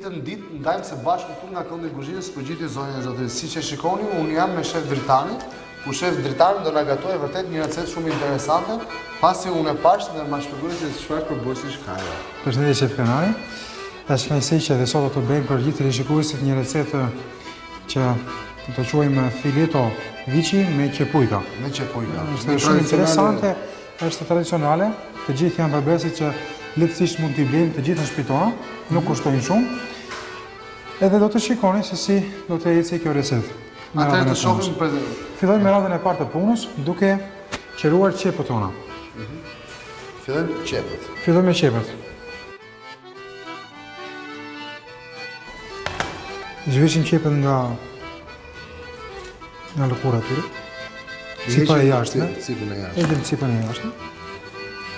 ditën ditë ndajmë së bashku këtu nga Këndi i Kuzhinës përgjithë zonën e zotërisë. Siç e shikoni, unë jam me shef Dritani, ku shef Dritani do na gatojë vërtet një recetë shumë interesante, pasi unë e pash dhe ma shpjegoi se çfarë përbërësish ka ajo. Përshëndetje shef Kanari. Është kënaqësi që edhe sot do të bëjmë për gjithë rishikuesit një recetë që do të quajmë fileto viçi me qepujka. Me qepujka. Është shumë interesante, është tradicionale, të gjithë janë përbërësit që lehtësisht mund t'i blejmë të gjithë në shtëpi tona, nuk kushtojnë shumë. Edhe do të shikoni se si do të ecë kjo recetë. Atëherë të shohim për Fillojmë me radhën e parë të punës, duke qeruar qepët tona. Fillojmë qepët. Fillojmë me qepët. Zhveshim qepët nga lëkura atyre. Cipa e jashtme. Cipën e jashtme. Edhim cipën e jashtme.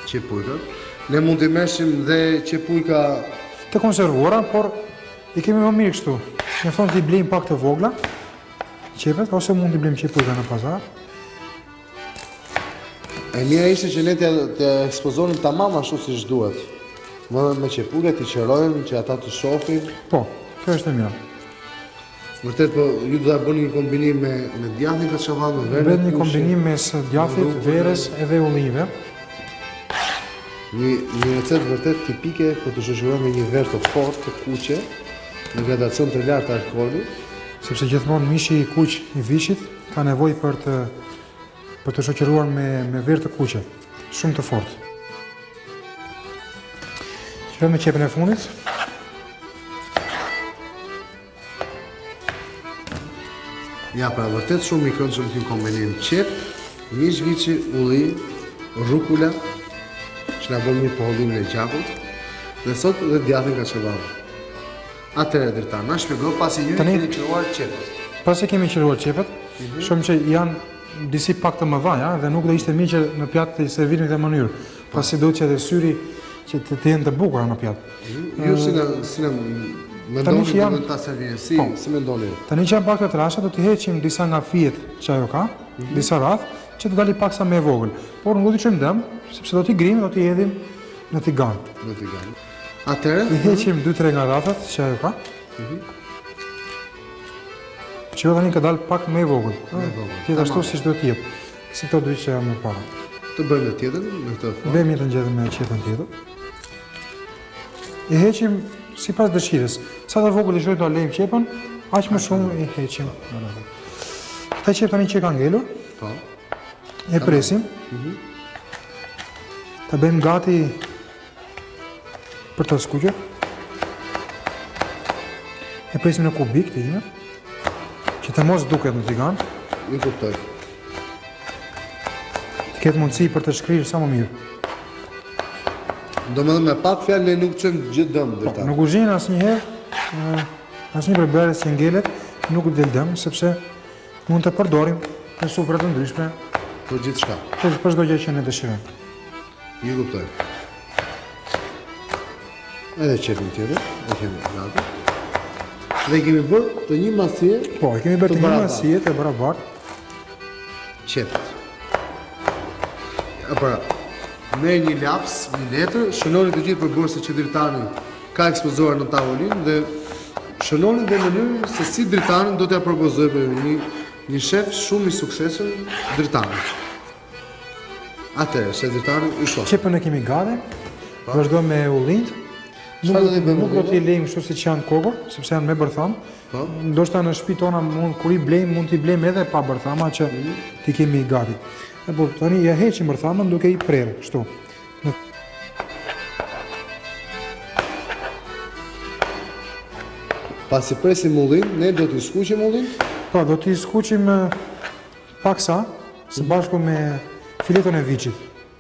Qepujkat. Ne mund të merrshim dhe qepujka të konservuara, por i kemi më mirë kështu. Në fund t'i blejmë pak të vogla, qepet, ose mund t'i blejmë qepujka në pazar. E mira ishte që ne të ekspozonim tamam ashtu siç duhet. Me qepujkat t'i qërojmë që ata të shohin. Po, kjo është e mira. Vërtet, po ju do ta bëni një kombinim me djathtin kaçavalli, me verën. Bëhet një kombinim mes djathtit, verës edhe ullive. Një recetë vërtet tipike për të shoqëruar me një verë të fortë, të kuqe, në gradacion të lartë të alkoolit, sepse gjithmonë mishi i kuq i viçit ka nevojë për të shoqëruar me verë të kuqe, shumë të fortë. Qërëm me qepën e fundit. Ja, pra vërtet shumë i këndshëm këtë kombinim qep, mish viçi, ulli, rukula, që na bën një pohollimin e gjakut, dhe sot dhe djathtin kaçavalli. Atëherë Dritan, na shpjego pasi ju keni qeruar qepët. Pasi kemi qeruar qepët, shumë që janë disi pak të mëdha, dhe nuk do ishte mirë që në pjatë të servirni këtë mënyrë, pasi do që edhe syri që të jenë të bukura në pjatë. Ju si në mendoni për ta servirë, si mendoni? Tani që janë pak të trasha, do t'i heqim disa nga fijet që ajo ka, disa rrath, që të dali paksa më e vogël. Por nuk do t'i çojmë dëm, sepse do t'i grimë, do t'i hedhim në tigan. Në tigan. Atëherë i heqim 2-3 nga rrathat që ajo ka. Që tani ka dalë pak më e vogël. Tjetë ashtu siç do të jetë. Si këto dy që janë më para. Të bëjmë tjetër me këtë formë. Bëjmë të ngjeshëm me qepën tjetër. I heqim sipas dëshirës. Sa të vogël i shojë të lejmë qepën, aq më shumë i heqim. Këta qep tani që ka ngelur. Po. E presim. Ta bëjmë gati për të skuqur. E presim në kubik të jime, që të mos duket në tigan. Ju kuptoj. Të ketë mundësi për të shkrirë sa më mirë. Domethënë me pak fjalë ne nuk çojmë gjithë dëm Dritan. Në kuzhinë asnjëherë, asnjë përbërës që ngelet nuk del dëm, sepse mund të përdorim në supra të ndryshme. Për gjithë shka. Për çdo gjë që ne dëshirojmë. Ju kuptoj. Edhe qepin tjetër, e kemi gati. Dhe kemi bërë të një masije. Po, e kemi bërë të një masije të barabartë. Qepët. Pra, merr një laps, një letër, shënoni të gjithë përbërësit që Dritani ka ekspozuar në tavolinë dhe shënoni dhe mënyrën se si Dritani do t'ja propozoj për një shef shumë i suksesshëm, Dritani. Atëherë, se Dritani u shoh. Qepën e kemi gati. Vazhdojmë me ullinjt. Nuk do t'i lejmë kështu siç janë kokor, sepse janë me bërtham. Ndoshta në shtëpi tona kur i blejmë, mund t'i blejmë edhe pa bërthama që t'i kemi gati. Por tani ja heqim bërthamën duke i prerë kështu. Pasi presim ullin, ne do t'i skuqim ullin? Po, do t'i skuqim paksa, së bashku me fileton e viçit.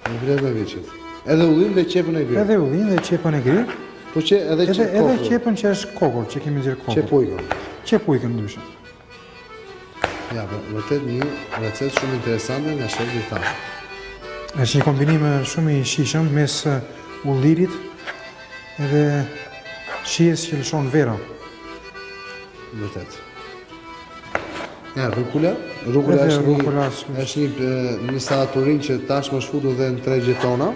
Me fileton e viçit. Edhe ullin dhe qepën e grirë. Edhe ullin dhe qepën e grirë. Po që edhe qepën që është kokor, që kemi nxjerrë kokor. Qepujkën. Qepujkën ndryshe. Ja, vërtet një recetë shumë interesante nga shef Dritan. Është një kombinim shumë i shijshëm mes ullirit edhe shijes që lëshon vera. Vërtet. Ja, rukula. Rukula është një salaturin që tashmë është futur dhe në 3 gjetona.